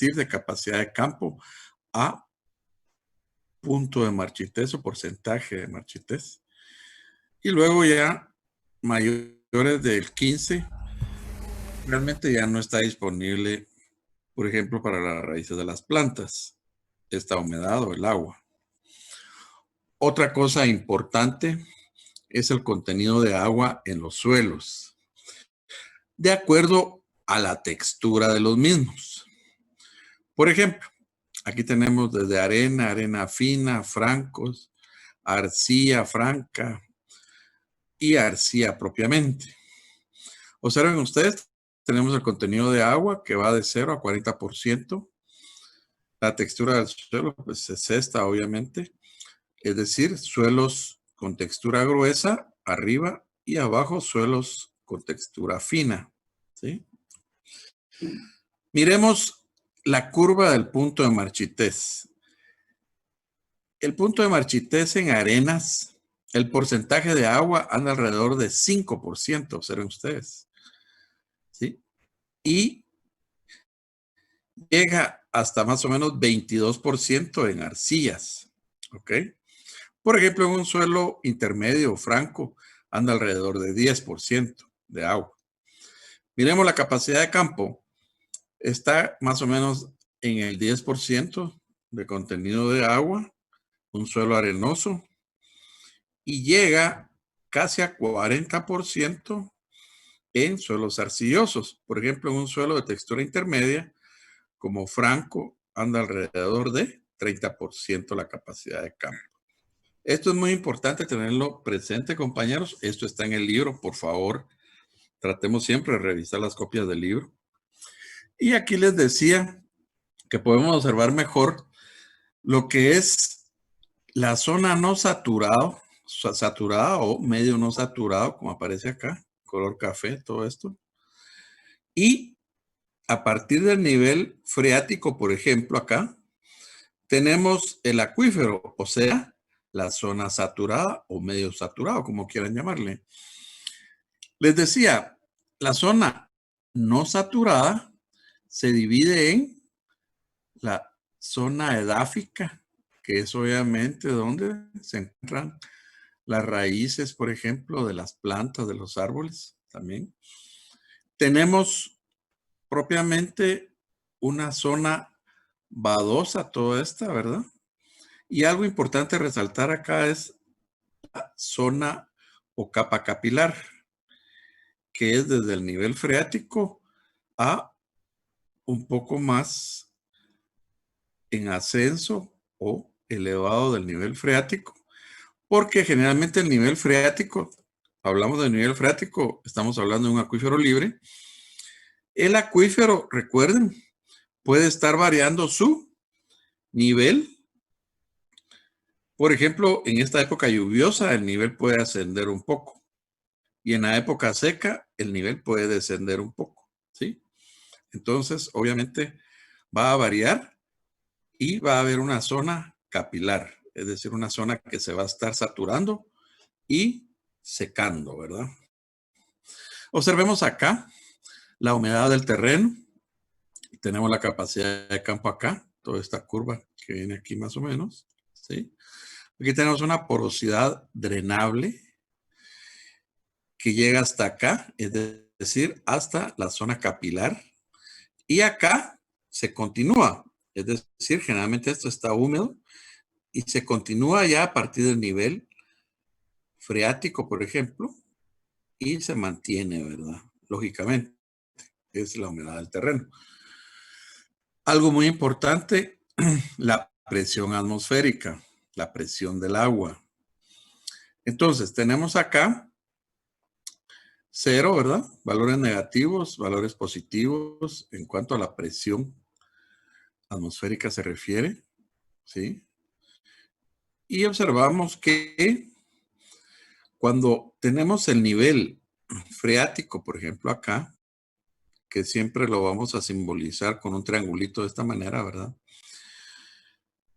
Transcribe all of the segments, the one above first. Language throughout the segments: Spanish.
de capacidad de campo a punto de marchitez o porcentaje de marchitez. Y luego ya mayores del 15, realmente ya no está disponible, por ejemplo, para las raíces de las plantas, esta humedad o el agua. Otra cosa importante es el contenido de agua en los suelos, de acuerdo a la textura de los mismos. Por ejemplo, aquí tenemos desde arena, arena fina, francos, arcilla franca y arcilla propiamente. Observen ustedes, tenemos el contenido de agua que va de 0 a 40%. La textura del suelo pues es esta, obviamente. Es decir, suelos con textura gruesa arriba y abajo suelos con textura fina. ¿Sí? Miremos la curva del punto de marchitez. El punto de marchitez en arenas, el porcentaje de agua anda alrededor de 5%, observen ustedes. ¿Sí? Y llega hasta más o menos 22% en arcillas. ¿Ok? Por ejemplo, en un suelo intermedio o franco anda alrededor de 10% de agua. Miremos la capacidad de campo. Está más o menos en el 10% de contenido de agua, un suelo arenoso, y llega casi a 40% en suelos arcillosos. Por ejemplo, en un suelo de textura intermedia, como franco, anda alrededor de 30% la capacidad de campo. Esto es muy importante tenerlo presente, compañeros. Esto está en el libro, por favor. Tratemos siempre de revisar las copias del libro. Y aquí les decía que podemos observar mejor lo que es la zona no saturada o medio no saturado, como aparece acá, color café, todo esto. Y a partir del nivel freático, por ejemplo, acá, tenemos el acuífero, o sea, la zona saturada o medio saturado, como quieran llamarle. Les decía, la zona no saturada se divide en la zona edáfica, que es obviamente donde se encuentran las raíces, por ejemplo, de las plantas, de los árboles también. Tenemos propiamente una zona vadosa, toda esta, ¿verdad? Y algo importante resaltar acá es la zona o capa capilar, que es desde el nivel freático a un poco más en ascenso o elevado del nivel freático, porque generalmente el nivel freático, hablamos del nivel freático, estamos hablando de un acuífero libre. El acuífero, recuerden, puede estar variando su nivel. Por ejemplo, en esta época lluviosa, el nivel puede ascender un poco. Y en la época seca, el nivel puede descender un poco. ¿Sí? Entonces, obviamente, va a variar y va a haber una zona capilar, es decir, una zona que se va a estar saturando y secando, ¿verdad? Observemos acá la humedad del terreno. Tenemos la capacidad de campo acá, toda esta curva que viene aquí más o menos, ¿sí? Aquí tenemos una porosidad drenable que llega hasta acá, es decir, hasta la zona capilar. Y acá se continúa, es decir, generalmente esto está húmedo y se continúa ya a partir del nivel freático, por ejemplo, y se mantiene, ¿verdad? Lógicamente, es la humedad del terreno. Algo muy importante, la presión atmosférica, la presión del agua. Entonces, tenemos acá 0, ¿verdad? Valores negativos, valores positivos en cuanto a la presión atmosférica se refiere, ¿sí? Y observamos que cuando tenemos el nivel freático, por ejemplo, acá, que siempre lo vamos a simbolizar con un triangulito de esta manera, ¿verdad?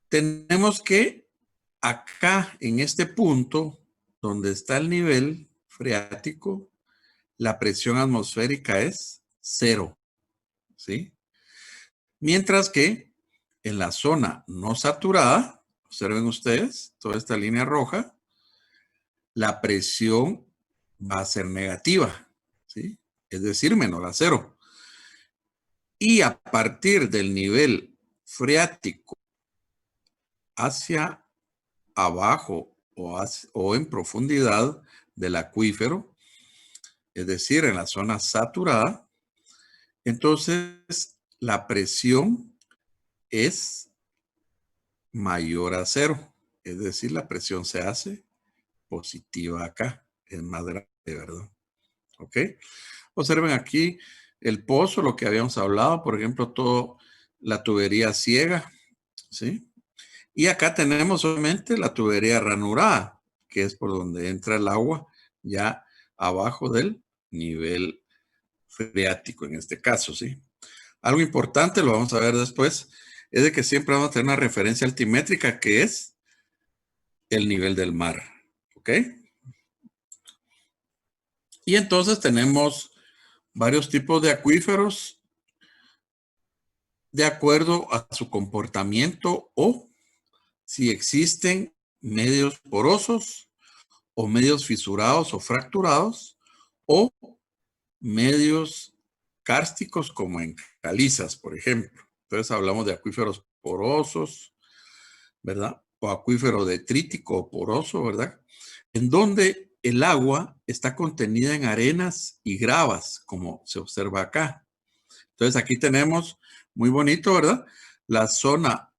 Tenemos que acá, en este punto, donde está el nivel freático, la presión atmosférica es 0, ¿sí? Mientras que en la zona no saturada, observen ustedes, toda esta línea roja, la presión va a ser negativa, ¿sí? Es decir, menor a cero. Y a partir del nivel freático hacia abajo o en profundidad del acuífero, es decir, en la zona saturada, entonces la presión es mayor a cero. Es decir, la presión se hace positiva acá. Es más grande, ¿verdad? ¿Ok? Observen aquí el pozo, lo que habíamos hablado, por ejemplo, toda la tubería ciega, ¿sí? Y acá tenemos obviamente la tubería ranurada, que es por donde entra el agua ya abajo del nivel freático en este caso, ¿sí? Algo importante, lo vamos a ver después, es de que siempre vamos a tener una referencia altimétrica que es el nivel del mar, ¿ok? Y entonces tenemos varios tipos de acuíferos de acuerdo a su comportamiento o si existen medios porosos o medios fisurados o fracturados o medios kársticos como en calizas, por ejemplo. Entonces hablamos de acuíferos porosos, ¿verdad? O acuífero detrítico o poroso, ¿verdad? En donde el agua está contenida en arenas y gravas, como se observa acá. Entonces aquí tenemos, muy bonito, ¿verdad? La zona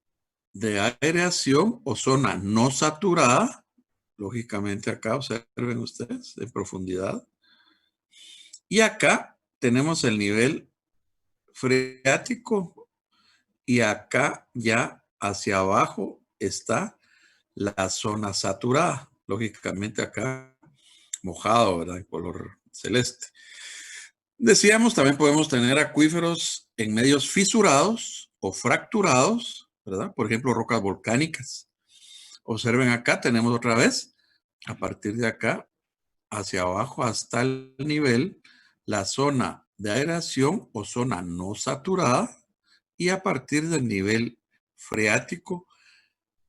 de aireación o zona no saturada, lógicamente acá, observen ustedes, en profundidad. Y acá tenemos el nivel freático y acá ya hacia abajo está la zona saturada. Lógicamente acá mojado, ¿verdad? En color celeste. Decíamos, también podemos tener acuíferos en medios fisurados o fracturados, ¿verdad? Por ejemplo, rocas volcánicas. Observen acá, tenemos otra vez, a partir de acá, hacia abajo hasta el nivel, la zona de aireación o zona no saturada y a partir del nivel freático,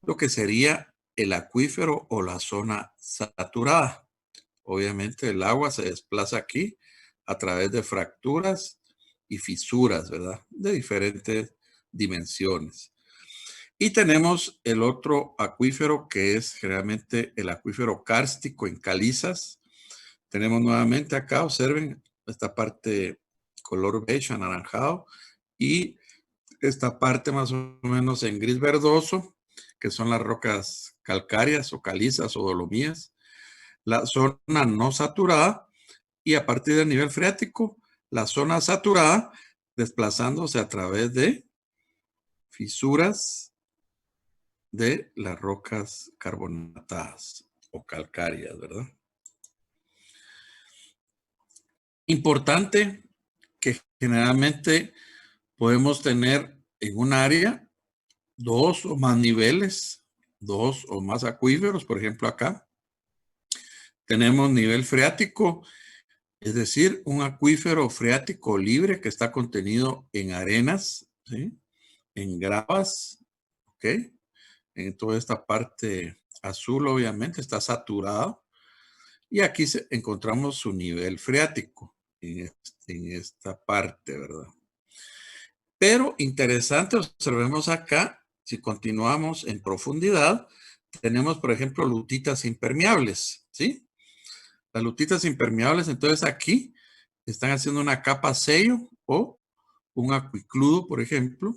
lo que sería el acuífero o la zona saturada. Obviamente el agua se desplaza aquí a través de fracturas y fisuras, ¿verdad? De diferentes dimensiones. Y tenemos el otro acuífero que es generalmente el acuífero kárstico en calizas. Tenemos nuevamente acá, observen esta parte color beige anaranjado y esta parte más o menos en gris verdoso, que son las rocas calcáreas o calizas o dolomías. La zona no saturada y a partir del nivel freático, la zona saturada desplazándose a través de fisuras de las rocas carbonatadas o calcáreas, ¿verdad? Importante que generalmente podemos tener en un área dos o más niveles, dos o más acuíferos, por ejemplo acá. Tenemos nivel freático, es decir, un acuífero freático libre que está contenido en arenas, ¿sí? En gravas, ¿ok? En toda esta parte azul obviamente está saturado y aquí encontramos su nivel freático en esta parte, ¿verdad? Pero interesante, observemos acá, si continuamos en profundidad, tenemos, por ejemplo, lutitas impermeables, ¿sí? Las lutitas impermeables, entonces aquí están haciendo una capa sello o un acuicludo, por ejemplo,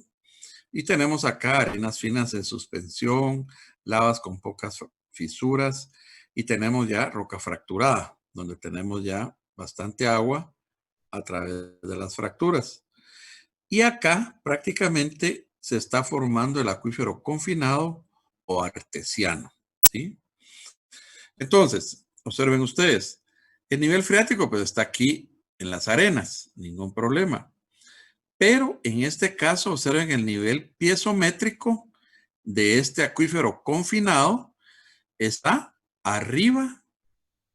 y tenemos acá arenas finas en suspensión, lavas con pocas fisuras y tenemos ya roca fracturada, donde tenemos ya bastante agua a través de las fracturas. Y acá prácticamente se está formando el acuífero confinado o artesiano, ¿sí? Entonces, observen ustedes, el nivel freático pues está aquí en las arenas, ningún problema. Pero en este caso, observen el nivel piezométrico de este acuífero confinado está arriba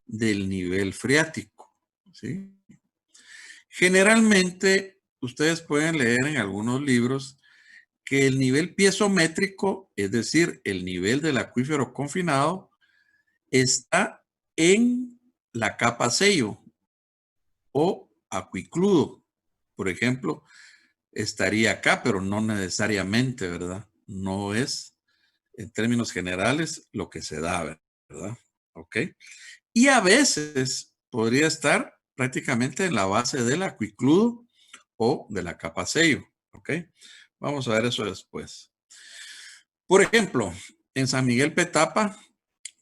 del nivel freático, ¿sí? Generalmente, ustedes pueden leer en algunos libros que el nivel piezométrico, es decir, el nivel del acuífero confinado, está en la capa sello o acuicludo. Por ejemplo, estaría acá, pero no necesariamente, ¿verdad? No es, en términos generales, lo que se da, ¿verdad? ¿Ok? Y a veces podría estar prácticamente en la base del acuicludo o de la capa sello, ¿ok? Vamos a ver eso después. Por ejemplo, en San Miguel Petapa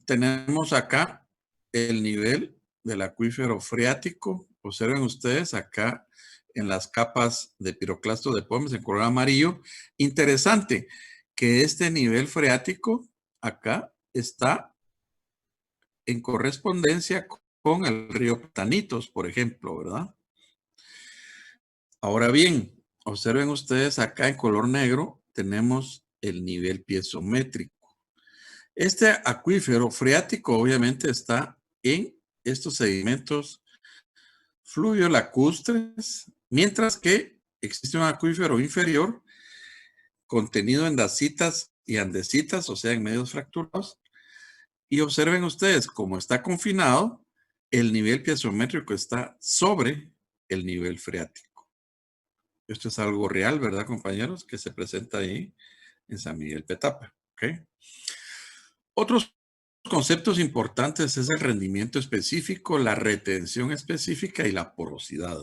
tenemos acá el nivel del acuífero freático. Observen ustedes acá en las capas de piroclasto de pómez en color amarillo. Interesante que este nivel freático acá está en correspondencia con el río Tanitos, por ejemplo, ¿verdad? Ahora bien, observen ustedes acá en color negro tenemos el nivel piezométrico. Este acuífero freático obviamente está en estos sedimentos fluvio-lacustres, mientras que existe un acuífero inferior contenido en dacitas y andesitas, o sea, en medios fracturados. Y observen ustedes, como está confinado, el nivel piezométrico está sobre el nivel freático. Esto es algo real, ¿verdad, compañeros? Que se presenta ahí en San Miguel Petapa. ¿Ok? Otros conceptos importantes es el rendimiento específico, la retención específica y la porosidad.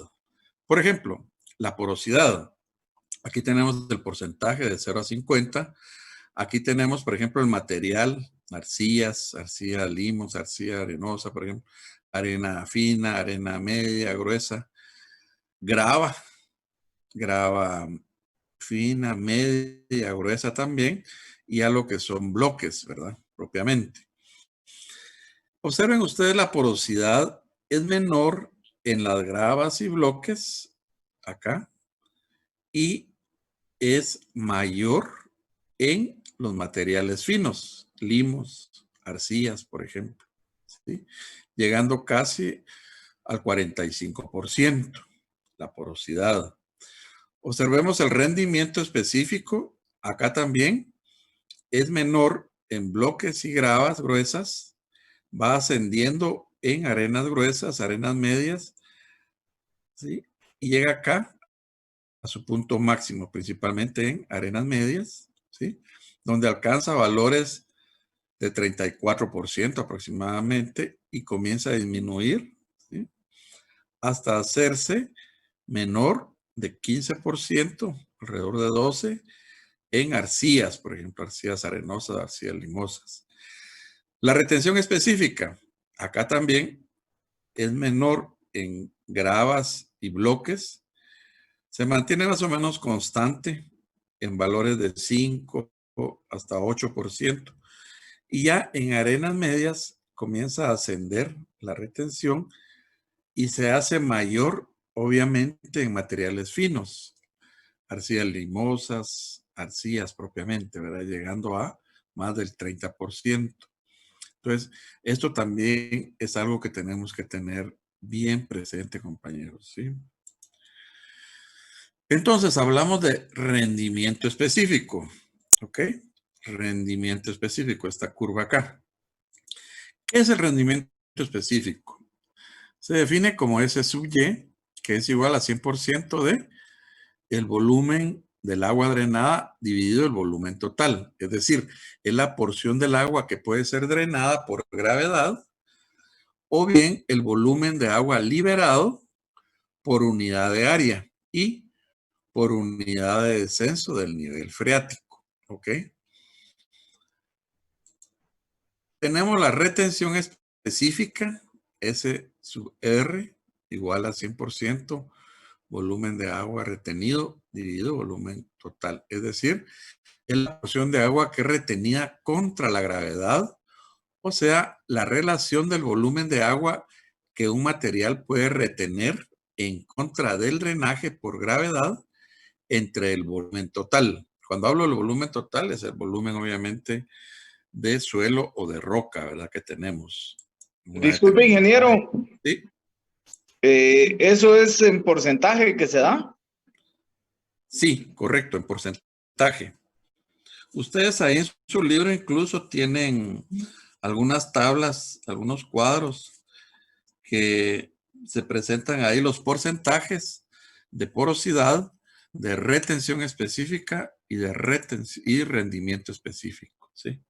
Por ejemplo, la porosidad. Aquí tenemos el porcentaje de 0 a 50. Aquí tenemos, por ejemplo, el material, arcillas, arcilla limos, arcilla arenosa, por ejemplo, arena fina, arena media, gruesa, grava, grava fina, media, gruesa también, y a lo que son bloques, ¿verdad? Propiamente. Observen ustedes la porosidad es menor en las gravas y bloques, acá, y es mayor en los materiales finos, limos, arcillas, por ejemplo, ¿sí? Llegando casi al 45%, la porosidad. Observemos el rendimiento específico, acá también es menor en bloques y gravas gruesas, va ascendiendo en arenas gruesas, arenas medias, ¿sí? Y llega acá a su punto máximo, principalmente en arenas medias, ¿sí? Donde alcanza valores de 34% aproximadamente y comienza a disminuir, ¿sí? Hasta hacerse menor de 15%, alrededor de 12%, en arcillas, por ejemplo, arcillas arenosas, arcillas limosas. La retención específica, acá también es menor en gravas y bloques, se mantiene más o menos constante en valores de 5 hasta 8%. Y ya en arenas medias comienza a ascender la retención y se hace mayor, obviamente, en materiales finos, arcillas limosas, arcillas propiamente, ¿verdad? Llegando a más del 30%. Entonces, esto también es algo que tenemos que tener bien presente, compañeros, ¿sí? Entonces, hablamos de rendimiento específico, ¿ok? Rendimiento específico, esta curva acá. ¿Qué es el rendimiento específico? Se define como S sub Y, que es igual a 100% de el volumen del agua drenada dividido el volumen total. Es decir, es la porción del agua que puede ser drenada por gravedad o bien el volumen de agua liberado por unidad de área y por unidad de descenso del nivel freático. ¿Ok? Tenemos la retención específica, S sub R igual a 100% volumen de agua retenido dividido volumen total. Es decir, es la porción de agua que es retenida contra la gravedad, o sea, la relación del volumen de agua que un material puede retener en contra del drenaje por gravedad entre el volumen total. Cuando hablo del volumen total es el volumen obviamente de suelo o de roca, ¿verdad? Que tenemos. Disculpe, ingeniero. Sí. ¿Eso es en porcentaje que se da? Sí, correcto, en porcentaje porcentaje. Ustedes ahí en su libro incluso tienen algunas tablas, algunos cuadros que se presentan ahí los porcentajes de porosidad, de retención específica y de rendimiento específico, ¿sí?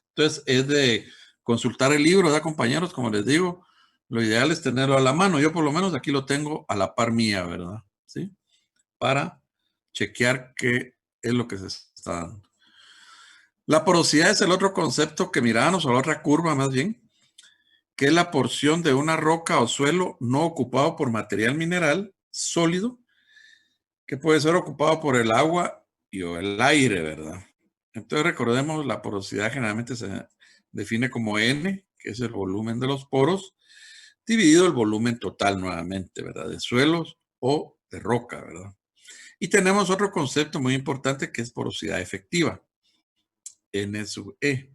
Entonces, es de consultar el libro, ¿verdad, compañeros? Como les digo, lo ideal es tenerlo a la mano. Yo por lo menos aquí lo tengo a la par mía, ¿verdad? ¿Sí? Para chequear qué es lo que se está dando. La porosidad es el otro concepto que mirábamos, o la otra curva más bien, que es la porción de una roca o suelo no ocupado por material mineral sólido, que puede ser ocupado por el agua o el aire, ¿verdad? Entonces recordemos, la porosidad generalmente se define como N, que es el volumen de los poros, dividido el volumen total nuevamente, ¿verdad? De suelos o de roca, ¿verdad? Y tenemos otro concepto muy importante que es porosidad efectiva, N sub E,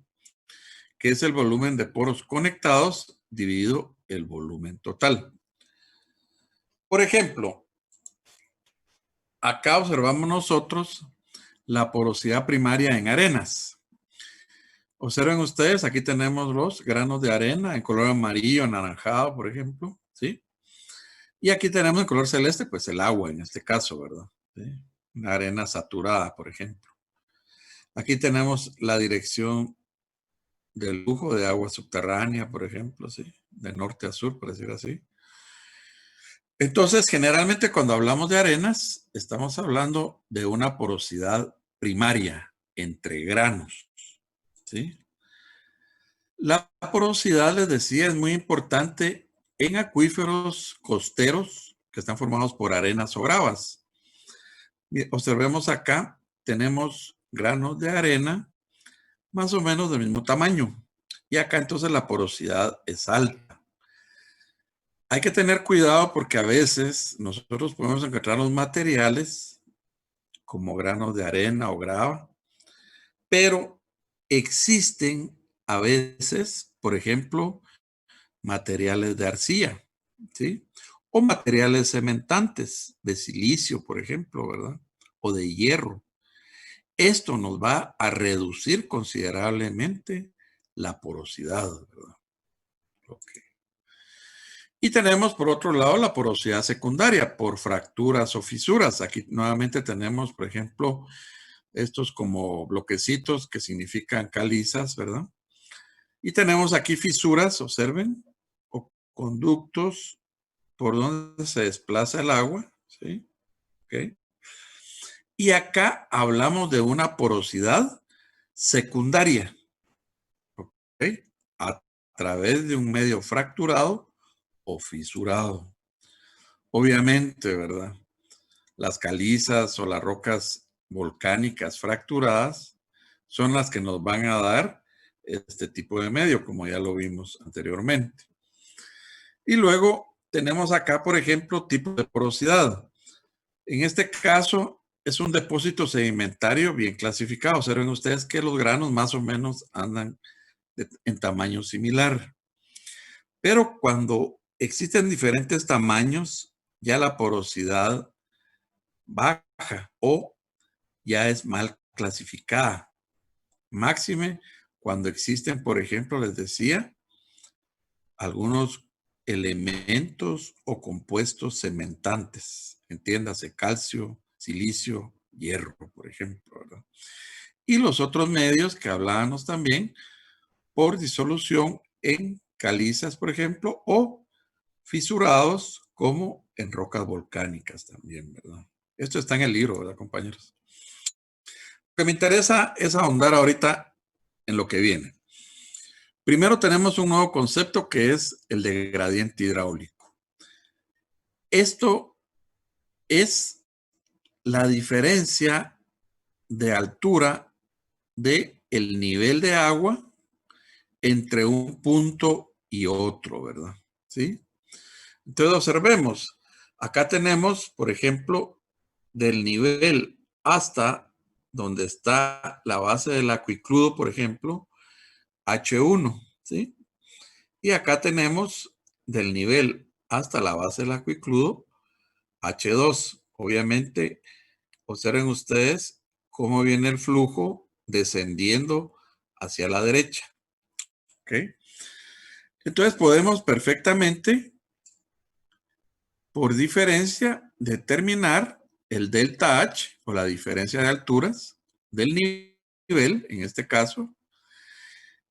que es el volumen de poros conectados dividido el volumen total. Por ejemplo, acá observamos nosotros la porosidad primaria en arenas. Observen ustedes, aquí tenemos los granos de arena en color amarillo, anaranjado, por ejemplo, ¿sí? Y aquí tenemos en color celeste, pues el agua en este caso, ¿verdad? ¿Sí? Una arena saturada, por ejemplo. Aquí tenemos la dirección del flujo de agua subterránea, por ejemplo, ¿sí? De norte a sur, por decir así. Entonces, generalmente cuando hablamos de arenas, estamos hablando de una porosidad primaria entre granos, ¿sí? La porosidad, les decía, es muy importante en acuíferos costeros que están formados por arenas o gravas. Observemos acá, tenemos granos de arena más o menos del mismo tamaño. Y acá entonces la porosidad es alta. Hay que tener cuidado porque a veces nosotros podemos encontrar los materiales como granos de arena o grava, pero existen a veces, por ejemplo, materiales de arcilla, ¿sí? O materiales cementantes de silicio, por ejemplo, ¿verdad? O de hierro. Esto nos va a reducir considerablemente la porosidad, ¿verdad? Okay. Y tenemos por otro lado la porosidad secundaria por fracturas o fisuras. Aquí nuevamente tenemos, por ejemplo, estos como bloquecitos que significan calizas, ¿verdad? Y tenemos aquí fisuras, observen, o conductos por donde se desplaza el agua, ¿sí? Okay. Y acá hablamos de una porosidad secundaria, ¿ok? A través de un medio fracturado o fisurado. Obviamente, ¿verdad? Las calizas o las rocas volcánicas fracturadas son las que nos van a dar este tipo de medio, como ya lo vimos anteriormente. Y luego tenemos acá, por ejemplo, tipo de porosidad. En este caso, es un depósito sedimentario bien clasificado. Observen ustedes que los granos más o menos andan en tamaño similar. Pero cuando existen diferentes tamaños, ya la porosidad baja o ya es mal clasificada. Máxime cuando existen, por ejemplo, les decía, algunos elementos o compuestos cementantes. Entiéndase, calcio, silicio, hierro, por ejemplo, ¿verdad? Y los otros medios que hablábamos también por disolución en calizas, por ejemplo, o fisurados como en rocas volcánicas también, ¿verdad? Esto está en el libro, ¿verdad, compañeros? Lo que me interesa es ahondar ahorita en lo que viene. Primero tenemos un nuevo concepto que es el de gradiente hidráulico. Esto es la diferencia de altura del nivel de agua entre un punto y otro, ¿verdad? ¿Sí? Entonces observemos, acá tenemos, por ejemplo, del nivel hasta donde está la base del acuicludo, por ejemplo, H1, ¿sí? Y acá tenemos del nivel hasta la base del acuicludo H2. Obviamente, observen ustedes cómo viene el flujo descendiendo hacia la derecha. ¿Ok? Entonces podemos perfectamente, por diferencia, determinar el delta H o la diferencia de alturas del nivel, en este caso,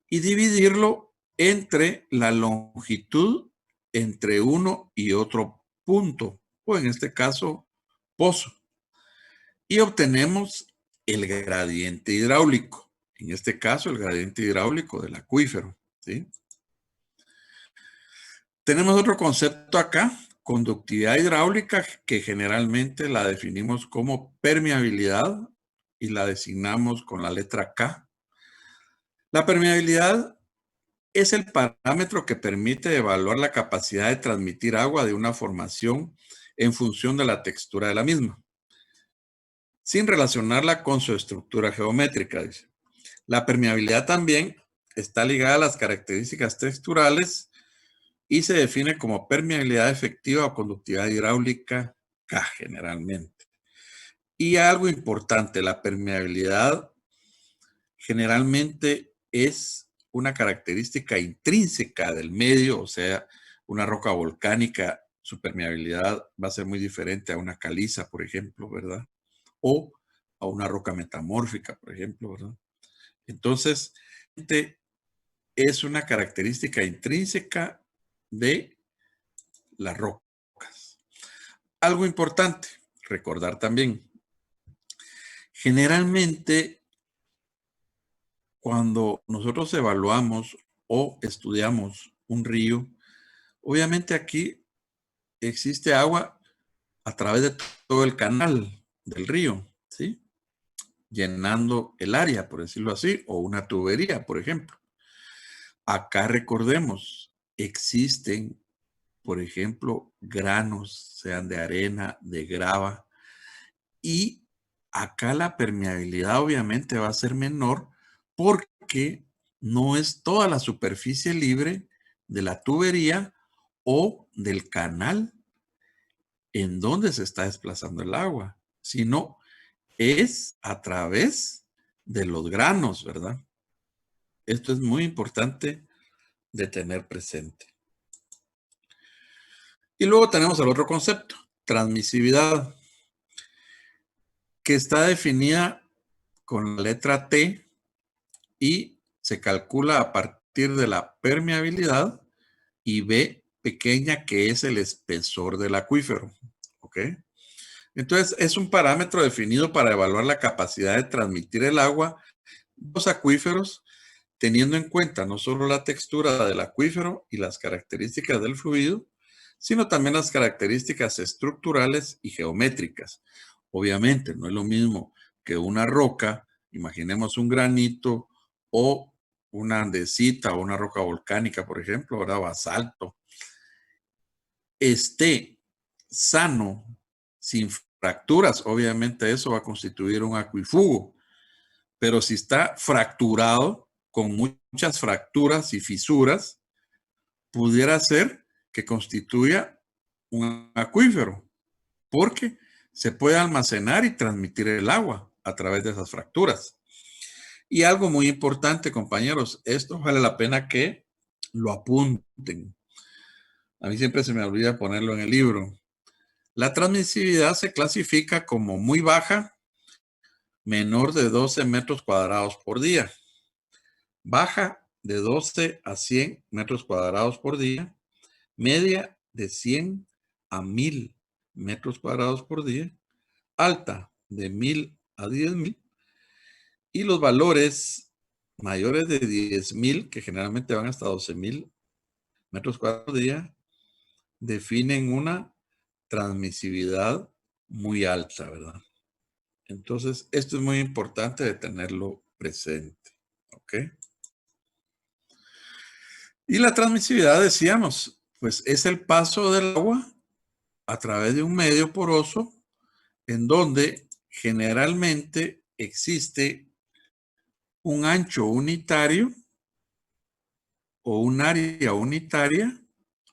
y dividirlo entre la longitud entre uno y otro punto, o en este caso, pozo. Y obtenemos el gradiente hidráulico, en este caso, el gradiente hidráulico del acuífero, ¿sí? Tenemos otro concepto acá, conductividad hidráulica, que generalmente la definimos como permeabilidad y la designamos con la letra K. La permeabilidad es el parámetro que permite evaluar la capacidad de transmitir agua de una formación en función de la textura de la misma, sin relacionarla con su estructura geométrica, dice. La permeabilidad también está ligada a las características texturales y se define como permeabilidad efectiva o conductividad hidráulica K generalmente. Y algo importante, la permeabilidad generalmente es una característica intrínseca del medio, o sea, una roca volcánica, su permeabilidad va a ser muy diferente a una caliza, por ejemplo, ¿verdad? O a una roca metamórfica, por ejemplo, ¿verdad? Entonces, es una característica intrínseca de las rocas. Algo importante, recordar también, generalmente cuando nosotros evaluamos o estudiamos un río, obviamente aquí existe agua a través de todo el canal del río, ¿sí? Llenando el área, por decirlo así, o una tubería, por ejemplo. Acá recordemos, existen, por ejemplo, granos, sean de arena, de grava, y acá la permeabilidad obviamente va a ser menor porque no es toda la superficie libre de la tubería o del canal en donde se está desplazando el agua, sino es a través de los granos, ¿verdad? Esto es muy importante de tener presente. Y luego tenemos el otro concepto, transmisividad, que está definida con la letra T y se calcula a partir de la permeabilidad y B pequeña, que es el espesor del acuífero. ¿Ok? Entonces, es un parámetro definido para evaluar la capacidad de transmitir el agua de los acuíferos, teniendo en cuenta no solo la textura del acuífero y las características del fluido, sino también las características estructurales y geométricas. Obviamente, no es lo mismo que una roca, imaginemos un granito o una andesita o una roca volcánica, por ejemplo, ¿verdad? Basalto, esté sano, sin fracturas, obviamente eso va a constituir un acuífugo. Pero si está fracturado, con muchas fracturas y fisuras, pudiera ser que constituya un acuífero, porque se puede almacenar y transmitir el agua a través de esas fracturas. Y algo muy importante, compañeros, esto vale la pena que lo apunten. A mí siempre se me olvida ponerlo en el libro. La transmisividad se clasifica como muy baja, menor de 12 metros cuadrados por día. Baja de 12 a 100 metros cuadrados por día. Media de 100 a 1000 metros cuadrados por día. Alta de 1000 a 10,000. Y los valores mayores de 10,000, que generalmente van hasta 12,000 metros cuadrados por día, definen una transmisividad muy alta, ¿verdad? Entonces, esto es muy importante de tenerlo presente, ¿ok? Y la transmisividad, decíamos, pues es el paso del agua a través de un medio poroso en donde generalmente existe un ancho unitario o un área unitaria.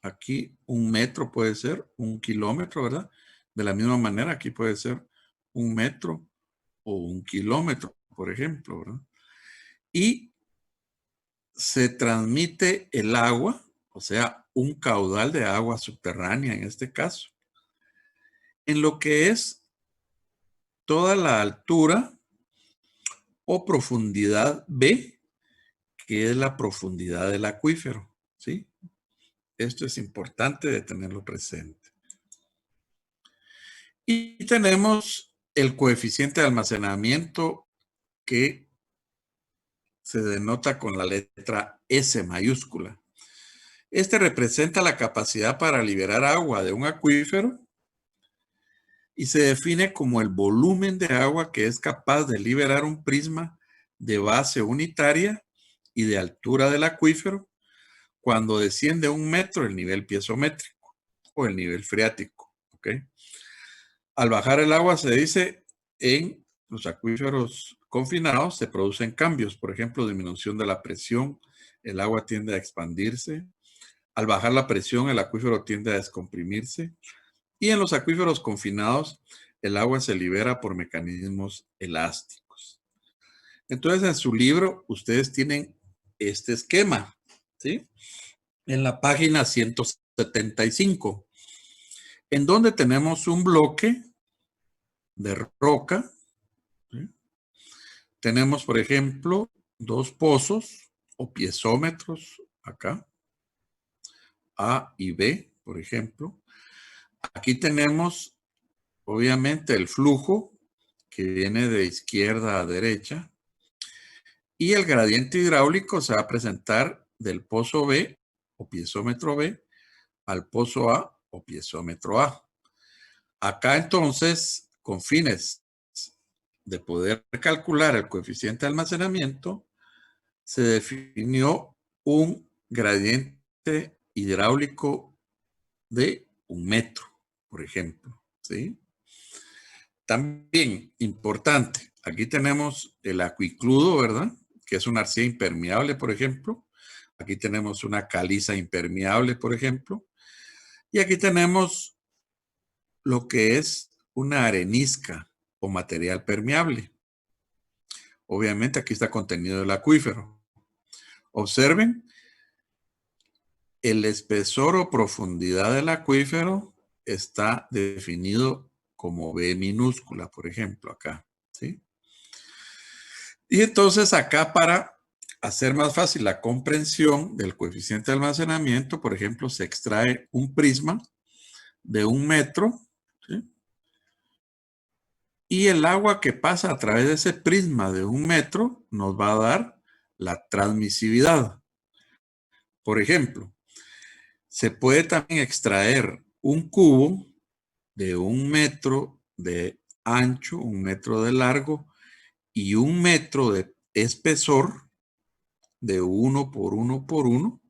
Aquí 1 metro puede ser, 1 kilómetro, ¿verdad? De la misma manera, aquí puede ser 1 metro o 1 kilómetro, por ejemplo, ¿verdad? Y se transmite el agua, o sea, un caudal de agua subterránea en este caso, en lo que es toda la altura o profundidad B, que es la profundidad del acuífero, ¿sí? Esto es importante de tenerlo presente. Y tenemos el coeficiente de almacenamiento que se denota con la letra S mayúscula. Este representa la capacidad para liberar agua de un acuífero y se define como el volumen de agua que es capaz de liberar un prisma de base unitaria y de altura del acuífero cuando desciende 1 metro el nivel piezométrico o el nivel freático. ¿Ok? Al bajar el agua se dice en los acuíferos confinados se producen cambios, por ejemplo, disminución de la presión, el agua tiende a expandirse. Al bajar la presión, el acuífero tiende a descomprimirse. Y en los acuíferos confinados, el agua se libera por mecanismos elásticos. Entonces, en su libro, ustedes tienen este esquema, ¿sí? En la página 175, en donde tenemos un bloque de roca, ¿sí? Tenemos, por ejemplo, 2 pozos o piezómetros acá, A y B, por ejemplo. Aquí tenemos, obviamente, el flujo que viene de izquierda a derecha y el gradiente hidráulico se va a presentar del pozo B o piezómetro B al pozo A o piezómetro A. Acá entonces, con fines de poder calcular el coeficiente de almacenamiento, se definió un gradiente hidráulico de 1 metro, por ejemplo, ¿sí? También importante, aquí tenemos el acuicludo, ¿verdad? Que es una arcilla impermeable, por ejemplo. Aquí tenemos una caliza impermeable, por ejemplo. Y aquí tenemos lo que es una arenisca o material permeable. Obviamente aquí está contenido el acuífero. Observen, el espesor o profundidad del acuífero está definido como B minúscula, por ejemplo, acá, ¿sí? Y entonces acá para hacer más fácil la comprensión del coeficiente de almacenamiento, por ejemplo, se extrae un prisma de 1 metro, ¿sí? Y el agua que pasa a través de ese prisma de 1 metro nos va a dar la transmisividad. Por ejemplo, se puede también extraer un cubo de 1 metro de ancho, 1 metro de largo y 1 metro de espesor de 1 por 1 por 1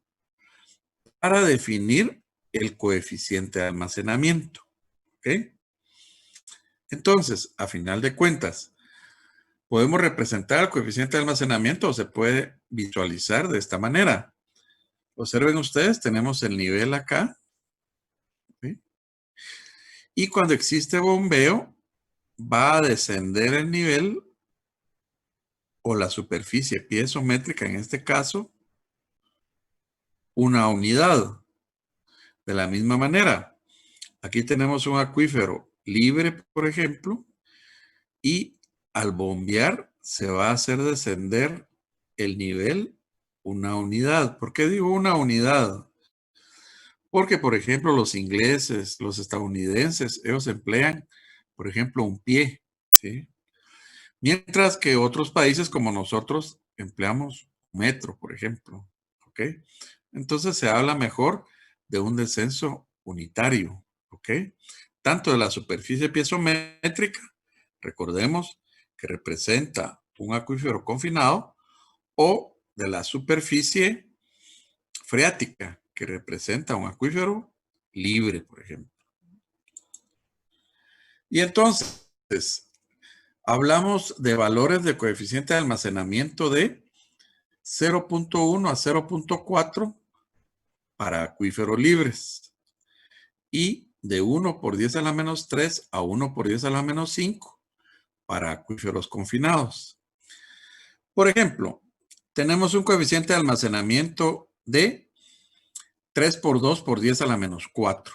para definir el coeficiente de almacenamiento. ¿Ok? Entonces, a final de cuentas, podemos representar el coeficiente de almacenamiento o se puede visualizar de esta manera. Observen ustedes, tenemos el nivel acá. ¿Sí? Y cuando existe bombeo, va a descender el nivel o la superficie piezométrica, en este caso, una unidad. De la misma manera, aquí tenemos un acuífero libre, por ejemplo, y al bombear se va a hacer descender el nivel una unidad. ¿Por qué digo una unidad? Porque, por ejemplo, los ingleses, los estadounidenses, ellos emplean, por ejemplo, un pie, ¿sí? Mientras que otros países como nosotros empleamos metro, por ejemplo, ¿ok? Entonces se habla mejor de un descenso unitario, ¿ok? Tanto de la superficie piezométrica, recordemos que representa un acuífero confinado, o de la superficie freática, que representa un acuífero libre, por ejemplo. Y entonces, hablamos de valores de coeficiente de almacenamiento de 0.1 a 0.4 para acuíferos libres y de 1 por 10 a la menos 3 a 1 por 10 a la menos 5 para acuíferos confinados. Por ejemplo, tenemos un coeficiente de almacenamiento de 3 por 2 por 10 a la menos 4.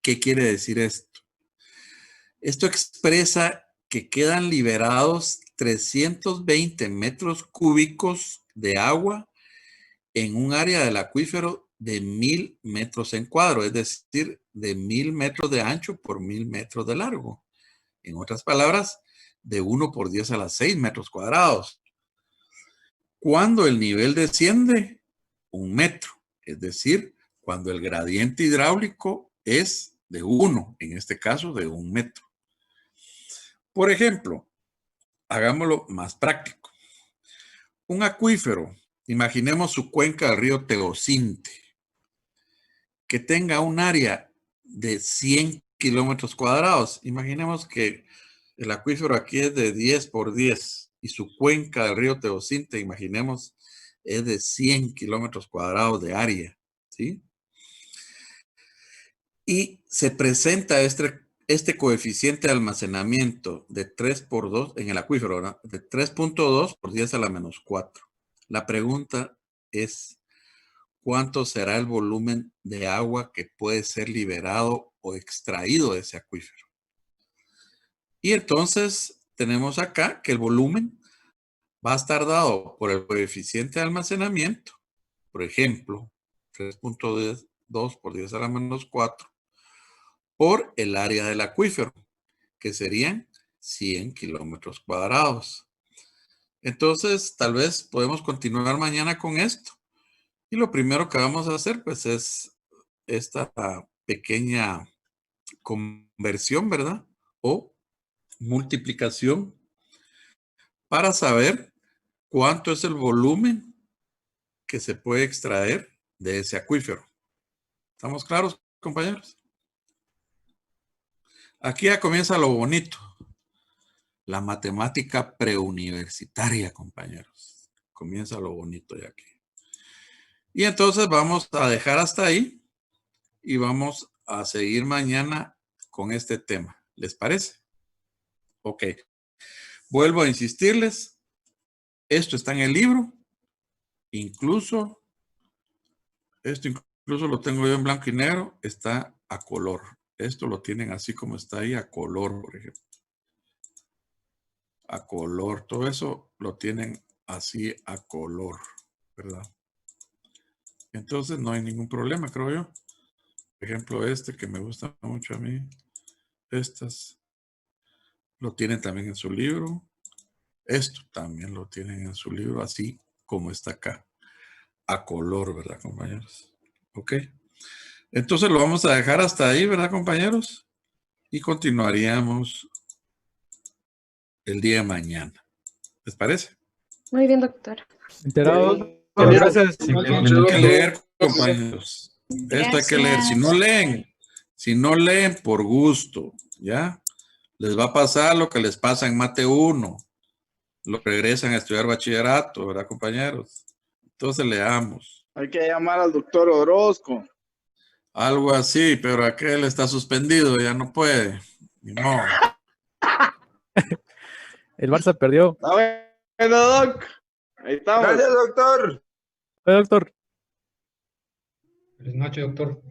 ¿Qué quiere decir esto? Esto expresa que quedan liberados 320 metros cúbicos de agua en un área del acuífero de 1000 metros en cuadro, es decir, de 1000 metros de ancho por 1000 metros de largo. En otras palabras, de 1 por 10 a la 6 metros cuadrados. Cuando el nivel desciende, 1 metro, es decir, cuando el gradiente hidráulico es de 1, en este caso de 1 metro. Por ejemplo, hagámoslo más práctico. Un acuífero, imaginemos su cuenca del río Teocinte, que tenga un área de 100 kilómetros cuadrados. Imaginemos que el acuífero aquí es de 10 por 10 y su cuenca del río Teocinte, imaginemos, es de 100 kilómetros cuadrados de área, ¿sí? Y se presenta este coeficiente de almacenamiento de 3 por 2 en el acuífero, ¿verdad? De 3.2 por 10 a la menos 4. La pregunta es, ¿cuánto será el volumen de agua que puede ser liberado o extraído de ese acuífero? Y entonces tenemos acá que el volumen va a estar dado por el coeficiente de almacenamiento, por ejemplo, 3.2 por 10 a la menos 4, por el área del acuífero, que serían 100 kilómetros cuadrados. Entonces, tal vez podemos continuar mañana con esto. Y lo primero que vamos a hacer, pues, es esta pequeña conversión, ¿verdad? O multiplicación para saber cuánto es el volumen que se puede extraer de ese acuífero. ¿Estamos claros, compañeros? Aquí ya comienza lo bonito. La matemática preuniversitaria, compañeros. Comienza lo bonito ya aquí. Y entonces vamos a dejar hasta ahí y vamos a seguir mañana con este tema. ¿Les parece? Ok. Vuelvo a insistirles. Esto está en el libro. Incluso, esto incluso lo tengo yo en blanco y negro. Está a color. Esto lo tienen así como está ahí a color, por ejemplo. A color. Todo eso lo tienen así a color, ¿verdad? Entonces no hay ningún problema, creo yo. Por ejemplo, este que me gusta mucho a mí. Estas lo tienen también en su libro. Esto también lo tienen en su libro, así como está acá. A color, ¿verdad, compañeros? Ok. Entonces lo vamos a dejar hasta ahí, ¿verdad, compañeros? Y continuaríamos el día de mañana. ¿Les parece? Muy bien, doctor. Enterado. Sí. Gracias. Hay que leer, compañeros. Esto hay que leer. Si no leen por gusto, ¿ya? Les va a pasar lo que les pasa en Mate 1. Lo regresan a estudiar bachillerato, ¿verdad, compañeros? Entonces leamos. Hay que llamar al doctor Orozco. Algo así, pero aquel está suspendido, ya no puede. No. El Barça perdió. Está bueno, Doc. Ahí estamos. Gracias, doctor. Doctor. Buenas noches, doctor.